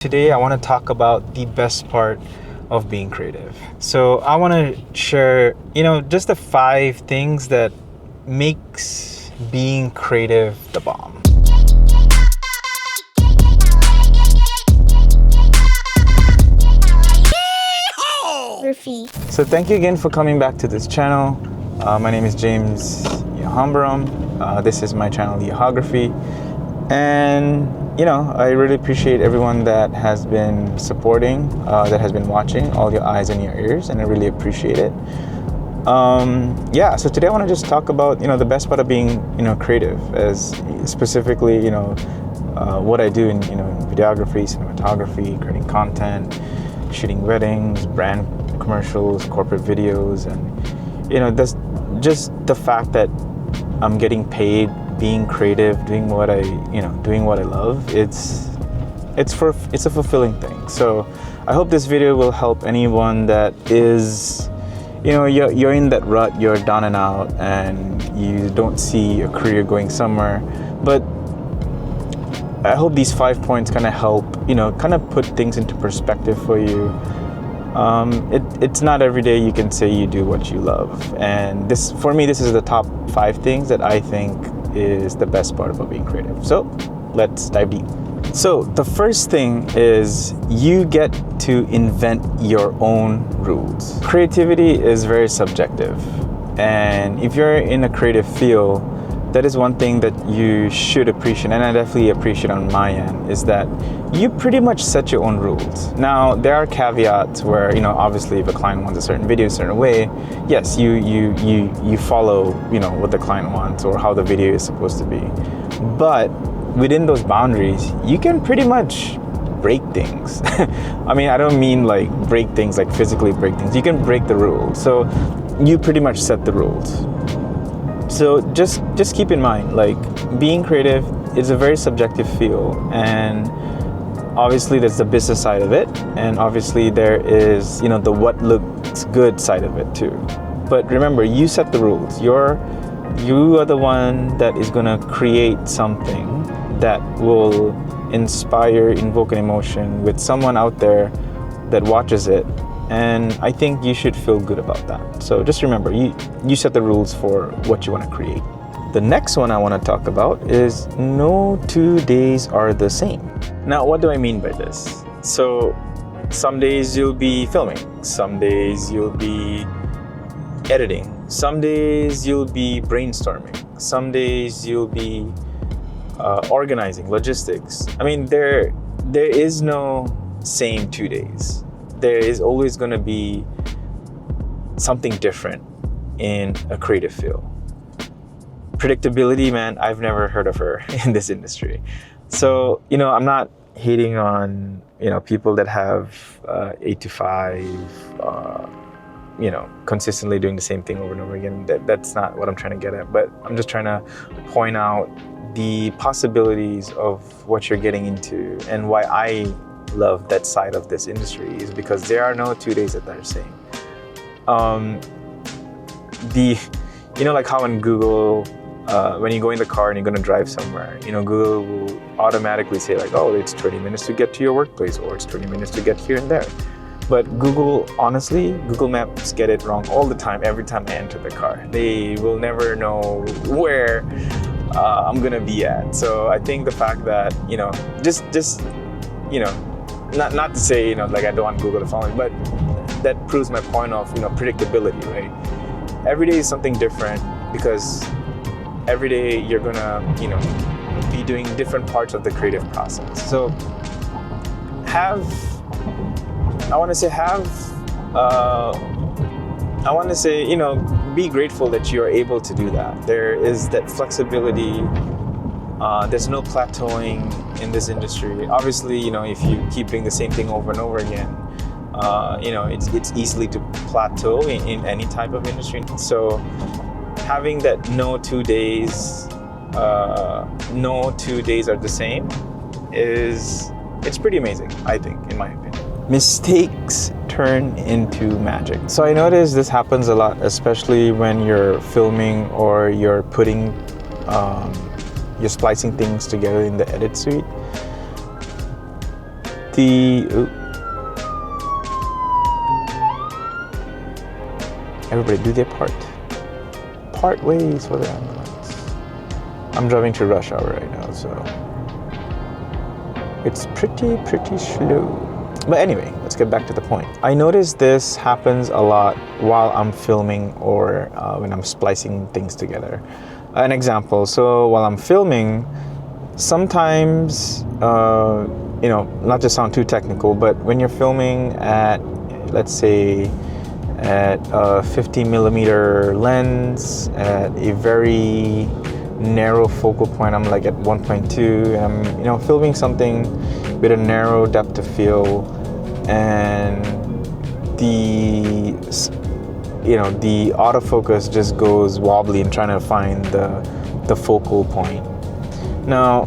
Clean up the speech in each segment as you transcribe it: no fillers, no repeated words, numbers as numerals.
Today I want to talk about the best part of being creative. So I want to share, just the 5 things that makes being creative the bomb. So thank you again for coming back to this channel. My name is James Yehagraphy. This is my channel, Yehagraphy. And I really appreciate everyone that has been supporting, that has been watching, all your eyes and your ears, and I really appreciate it. So today I want to just talk about, the best part of being, creative, as specifically, what I do in, videography, cinematography, creating content, shooting weddings, brand commercials, corporate videos, and, that's just the fact that I'm getting paid being creative, doing what I love. It's a fulfilling thing. So I hope this video will help anyone that is, you're in that rut, you're down and out, and you don't see your career going somewhere. But I hope these 5 points kind of help, kind of put things into perspective for you. It's not every day you can say you do what you love, and for me, this is the top 5 things that I think is the best part about being creative. So let's dive deep. So the first thing is you get to invent your own rules. Creativity is very subjective, and if you're in a creative field, that is one thing that you should appreciate, and I definitely appreciate on my end, is that you pretty much set your own rules. Now, there are caveats where, obviously if a client wants a certain video a certain way, yes, you follow, what the client wants or how the video is supposed to be. But within those boundaries, you can pretty much break things. I mean, I don't mean like break things, like physically break things. You can break the rules. So you pretty much set the rules. So just keep in mind, like, being creative is a very subjective field, and obviously there's the business side of it, and obviously there is, the what looks good side of it too. But remember, you set the rules. You are the one that is gonna create something that will inspire, invoke an emotion with someone out there that watches it. And I think you should feel good about that. So just remember, you set the rules for what you want to create. The next one I want to talk about is no 2 days are the same. Now, what do I mean by this? So some days you'll be filming, some days you'll be editing, some days you'll be brainstorming, some days you'll be organizing, logistics. I mean, there is no same 2 days. There is always going to be something different in a creative field. Predictability, man, I've never heard of her in this industry. So, I'm not hating on, people that have 8 to 5, consistently doing the same thing over and over again. That's not what I'm trying to get at, but I'm just trying to point out the possibilities of what you're getting into, and why I love that side of this industry is because there are no 2 days that are the same. Like how in Google, when you go in the car and you're going to drive somewhere, Google will automatically say like, oh, it's 20 minutes to get to your workplace, or it's 20 minutes to get here and there. But Google Maps get it wrong all the time. Every time I enter the car, they will never know where I'm going to be at. So I think the fact that, not to say, like I don't want Google to follow me, but that proves my point of, predictability, right? Every day is something different, because every day you're gonna, be doing different parts of the creative process. So be grateful that you're able to do that. There is that flexibility. There's no plateauing in this industry. Obviously, if you keep doing the same thing over and over again, it's easily to plateau in any type of industry. So having that no 2 days are the same it's pretty amazing, I think, in my opinion. Mistakes turn into magic. So I notice this happens a lot, especially when you're filming or you're putting you're splicing things together in the edit suite. Everybody do their part. Part ways for the ambulance. I'm driving to rush hour right now, so it's pretty slow. But anyway, let's get back to the point. I notice this happens a lot while I'm filming or when I'm splicing things together. An example, so while I'm filming, sometimes, not to sound too technical, but when you're filming at, let's say, at a 50 millimeter lens, at a very narrow focal point, I'm like at 1.2, and I'm, filming something with a narrow depth of field, and the autofocus just goes wobbly in trying to find the focal point. Now,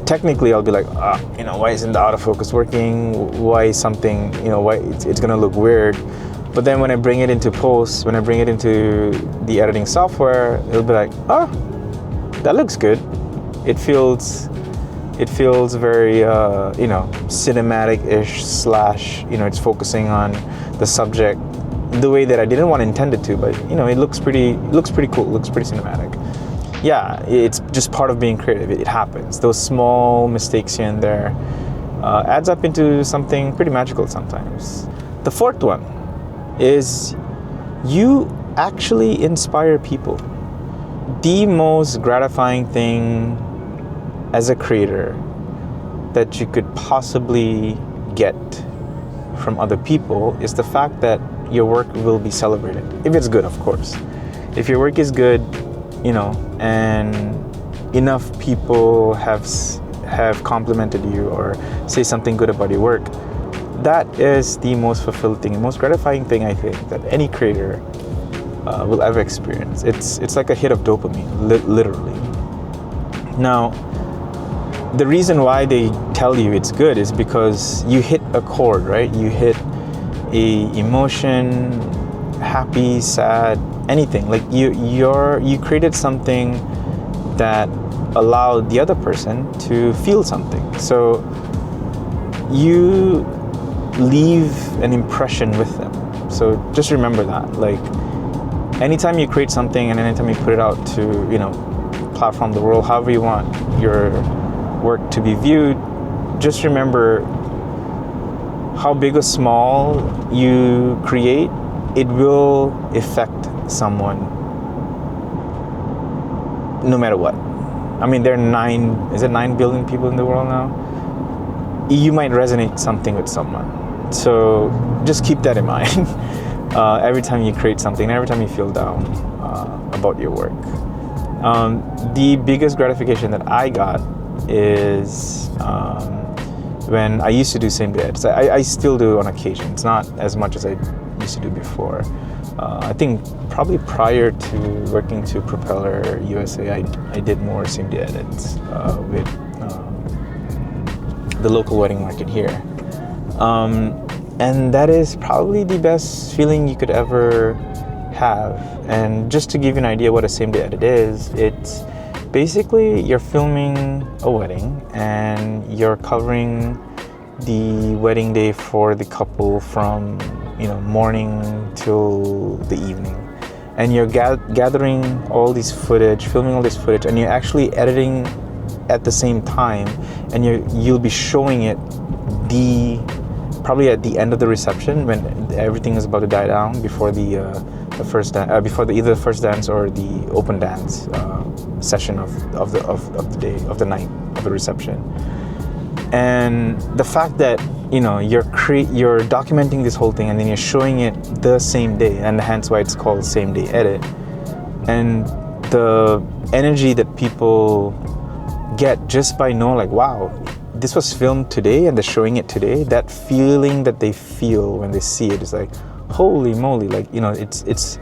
technically, I'll be like, why isn't the autofocus working? Why is something, why it's gonna look weird? But then when I bring it into post, when I bring it into the editing software, it'll be like, that looks good. It feels very, cinematic-ish / it's focusing on the subject the way that I didn't want to intend it to, but it looks pretty cool. It looks pretty cinematic. Yeah, it's just part of being creative. It happens. Those small mistakes here and there adds up into something pretty magical sometimes. The fourth one is you actually inspire people. The most gratifying thing as a creator that you could possibly get from other people is the fact that your work will be celebrated. If it's good, of course. If your work is good, and enough people have complimented you or say something good about your work, that is the most fulfilling thing, the most gratifying thing, I think, that any creator will ever experience. It's like a hit of dopamine, literally. Now, the reason why they tell you it's good is because you hit a chord, right? You hit a emotion, happy, sad, anything. Like you created something that allowed the other person to feel something. So you leave an impression with them. So just remember that. Like anytime you create something and anytime you put it out to, platform the world, however you want your work to be viewed, just remember how big or small you create, it will affect someone no matter what. I mean, there are 9 billion people in the world now? You might resonate something with someone. So just keep that in mind every time you create something, every time you feel down about your work. The biggest gratification that I got is when I used to do same day edits. I still do on occasion. It's not as much as I used to do before. I think probably prior to working to Propeller USA, I did more same day edits with the local wedding market here. And that is probably the best feeling you could ever have. And just to give you an idea what a same day edit is, it's basically you're filming a wedding and you're covering the wedding day for the couple from morning till the evening, and you're gathering all this footage, filming all this footage, and you're actually editing at the same time, and you'll be showing it probably at the end of the reception when everything is about to die down before the first before either the first dance or the open dance session of the day, of the night of the reception. And the fact that you're documenting this whole thing and then you're showing it the same day, and hence why it's called same day edit, and the energy that people get just by knowing, like, wow, this was filmed today and they're showing it today, that feeling that they feel when they see it is like, holy moly, like, it's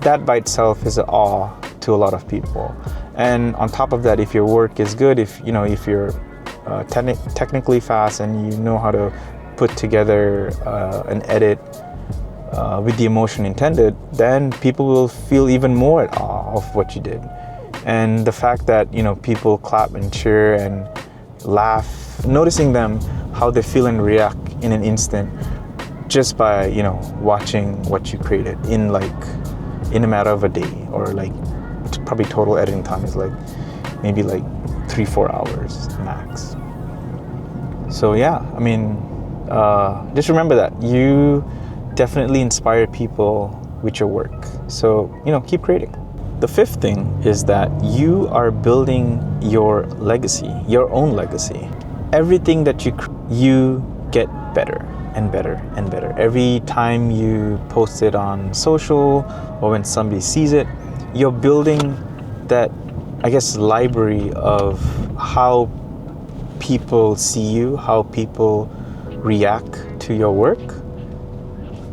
that by itself is an awe to a lot of people. And on top of that, if your work is good, if you're technically fast and you know how to put together an edit with the emotion intended, then people will feel even more at awe of what you did. And the fact that people clap and cheer and laugh noticing them, how they feel and react in an instant, just by, you know, watching what you created in a matter of a day, or like probably total editing time is like maybe like 3-4 hours max. So yeah, I mean, just remember that you definitely inspire people with your work. So, you know, keep creating. The fifth thing is that you are building your legacy, your own legacy. Everything that you get better and better and better. Every time you post it on social or when somebody sees it, you're building that, I guess, library of how people see you, how people react to your work.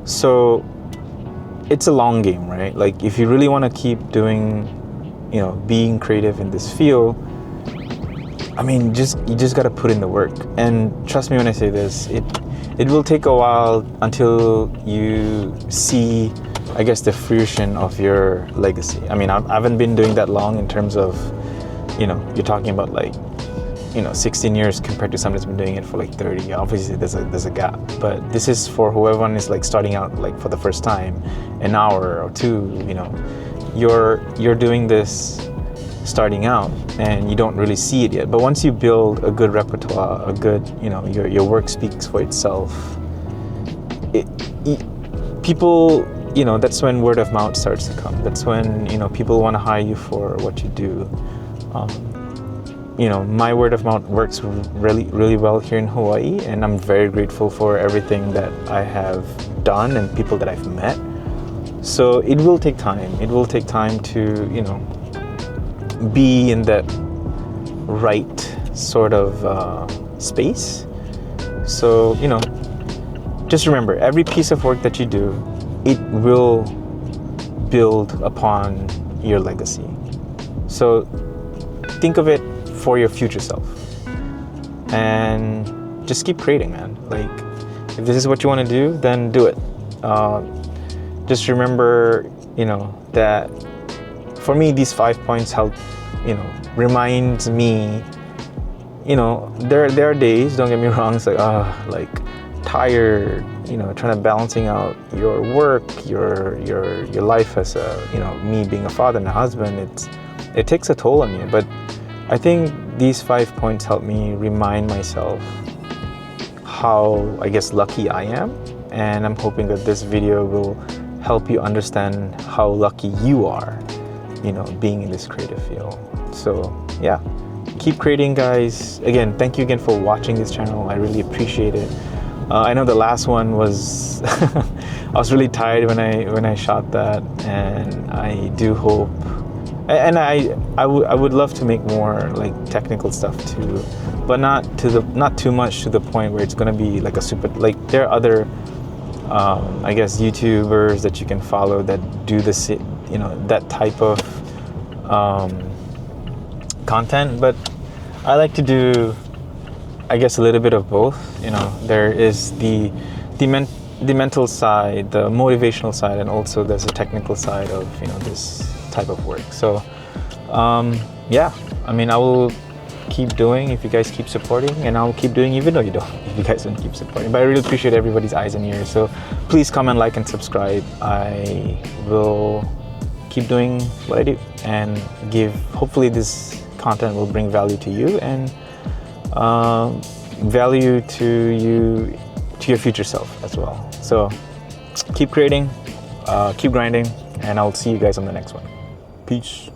So it's a long game, right? Like if you really want to keep doing, you know, being creative in this field, I mean, you just got to put in the work. And trust me when I say this, it will take a while until you see, I guess, the fruition of your legacy. I mean, I haven't been doing that long in terms of, you know, you're talking about like, you know, 16 years compared to somebody that's been doing it for like 30. Obviously there's a gap, but this is for whoever is like starting out like for the first time, an hour or two, you know, you're doing this starting out and you don't really see it yet. But once you build a good repertoire, a good, you know, your work speaks for itself. People, you know, that's when word of mouth starts to come. That's when, you know, people want to hire you for what you do. You know, my word of mouth works really, really well here in Hawaii, and I'm very grateful for everything that I have done and people that I've met. So it will take time. It will take time to, you know, be in that right sort of space. So, you know, just remember, every piece of work that you do, it will build upon your legacy. So think of it for your future self, and just keep creating, man. Like, if this is what you want to do, then do it. Just remember, you know, that for me, these 5 points help, you know, reminds me, you know, there are days, don't get me wrong, it's like, like tired, you know, trying to balancing out your work, your life as a, you know, me being a father and a husband, it takes a toll on you. But I think these 5 points help me remind myself how, I guess, lucky I am. And I'm hoping that this video will help you understand how lucky you are, you know, being in this creative field. So yeah, keep creating, guys. Again, thank you again for watching this channel. I really appreciate it. I know the last one was, I was really tired when I shot that, and I do hope, and I would love to make more like technical stuff too, but not too much to the point where it's gonna be like a super, like there are other I guess YouTubers that you can follow that do this, you know, that type of content, but I like to do, I guess, a little bit of both. You know, there is the mental side, the motivational side, and also there's a technical side of, you know, this type of work. So yeah, I mean, I will keep doing if you guys keep supporting, and I'll keep doing even though you don't, if you guys don't keep supporting. But I really appreciate everybody's eyes and ears, so please comment, like, and subscribe. I will keep doing what I do and hopefully this content will bring value to you and value to your future self as well. So keep creating, keep grinding, and I'll see you guys on the next one. Peace.